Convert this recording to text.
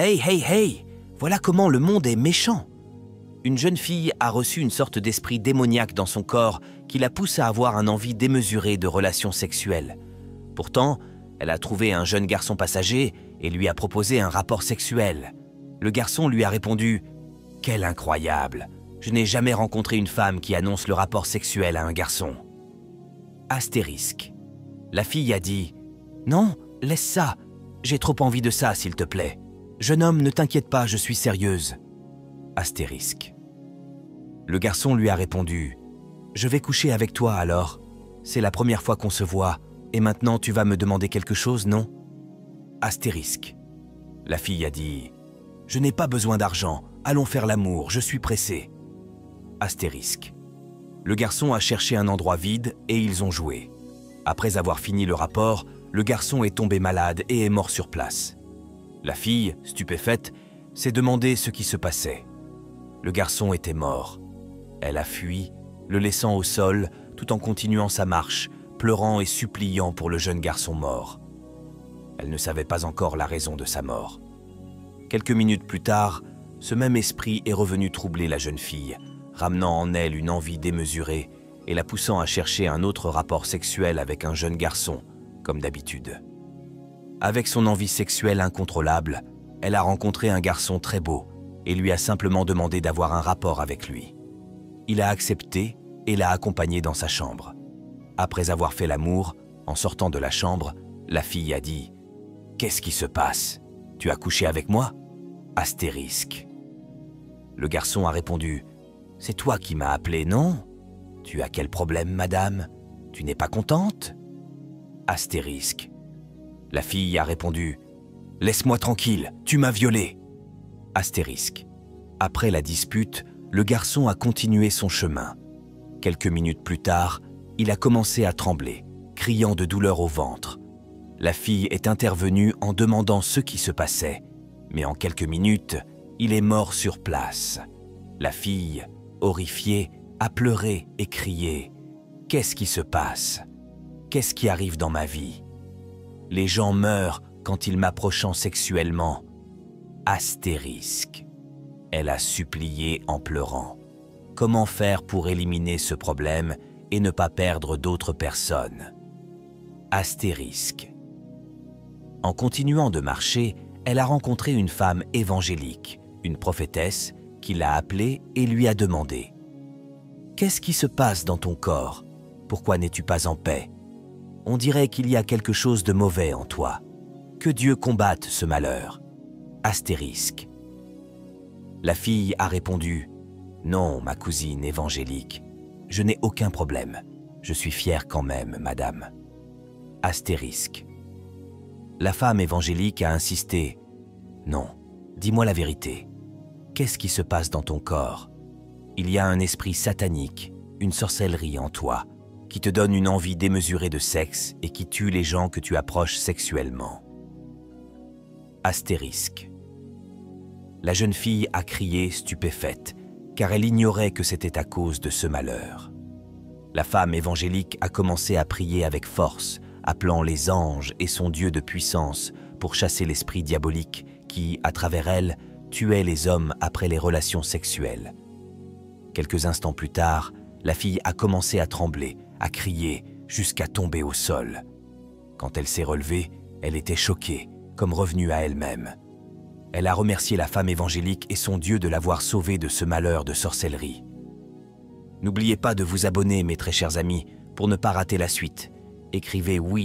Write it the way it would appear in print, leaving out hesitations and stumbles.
Hey, hey, hey! Voilà comment le monde est méchant! Une jeune fille a reçu une sorte d'esprit démoniaque dans son corps qui la pousse à avoir un envie démesurée de relations sexuelles. Pourtant, elle a trouvé un jeune garçon passager et lui a proposé un rapport sexuel. Le garçon lui a répondu « Quel incroyable! Je n'ai jamais rencontré une femme qui annonce le rapport sexuel à un garçon. » Astérisque. La fille a dit « Non, laisse ça. J'ai trop envie de ça, s'il te plaît. Jeune homme, ne t'inquiète pas, je suis sérieuse. » Astérisque. Le garçon lui a répondu « Je vais coucher avec toi alors. C'est la première fois qu'on se voit, et maintenant tu vas me demander quelque chose, non ?» Astérisque. La fille a dit « Je n'ai pas besoin d'argent, allons faire l'amour, je suis pressée. » Astérisque. Le garçon a cherché un endroit vide et ils ont joué. Après avoir fini le rapport, le garçon est tombé malade et est mort sur place. La fille, stupéfaite, s'est demandé ce qui se passait. Le garçon était mort. Elle a fui, le laissant au sol, tout en continuant sa marche, pleurant et suppliant pour le jeune garçon mort. Elle ne savait pas encore la raison de sa mort. Quelques minutes plus tard, ce même esprit est revenu troubler la jeune fille, ramenant en elle une envie démesurée et la poussant à chercher un autre rapport sexuel avec un jeune garçon, comme d'habitude. Avec son envie sexuelle incontrôlable, elle a rencontré un garçon très beau et lui a simplement demandé d'avoir un rapport avec lui. Il a accepté et l'a accompagné dans sa chambre. Après avoir fait l'amour, en sortant de la chambre, la fille a dit « Qu'est-ce qui se passe? Tu as couché avec moi ?» Astérisque. Le garçon a répondu « C'est toi qui m'as appelé, non? Tu as quel problème, madame? Tu n'es pas contente ?» Astérisque. La fille a répondu « Laisse-moi tranquille, tu m'as violée. » Astérisque. Après la dispute, le garçon a continué son chemin. Quelques minutes plus tard, il a commencé à trembler, criant de douleur au ventre. La fille est intervenue en demandant ce qui se passait, mais en quelques minutes, il est mort sur place. La fille, horrifiée, a pleuré et crié « Qu'est-ce qui se passe? Qu'est-ce qui arrive dans ma vie? Les gens meurent quand ils m'approchent sexuellement. » Astérisque. Elle a supplié en pleurant. Comment faire pour éliminer ce problème et ne pas perdre d'autres personnes? Astérisque. En continuant de marcher, elle a rencontré une femme évangélique, une prophétesse, qui l'a appelée et lui a demandé « Qu'est-ce qui se passe dans ton corps? Pourquoi n'es-tu pas en paix? On dirait qu'il y a quelque chose de mauvais en toi. Que Dieu combatte ce malheur. » Astérisque. La fille a répondu « Non, ma cousine évangélique, je n'ai aucun problème. Je suis fière quand même, madame. » Astérisque. La femme évangélique a insisté « Non, dis-moi la vérité. Qu'est-ce qui se passe dans ton corps? Il y a un esprit satanique, une sorcellerie en toi, qui te donne une envie démesurée de sexe et qui tue les gens que tu approches sexuellement. » Astérisque. La jeune fille a crié stupéfaite, car elle ignorait que c'était à cause de ce malheur. La femme évangélique a commencé à prier avec force, appelant les anges et son Dieu de puissance pour chasser l'esprit diabolique qui, à travers elle, tuait les hommes après les relations sexuelles. Quelques instants plus tard, la fille a commencé à trembler, à crier, jusqu'à tomber au sol. Quand elle s'est relevée, elle était choquée, comme revenue à elle-même. Elle a remercié la femme évangélique et son Dieu de l'avoir sauvée de ce malheur de sorcellerie. N'oubliez pas de vous abonner, mes très chers amis, pour ne pas rater la suite. Écrivez oui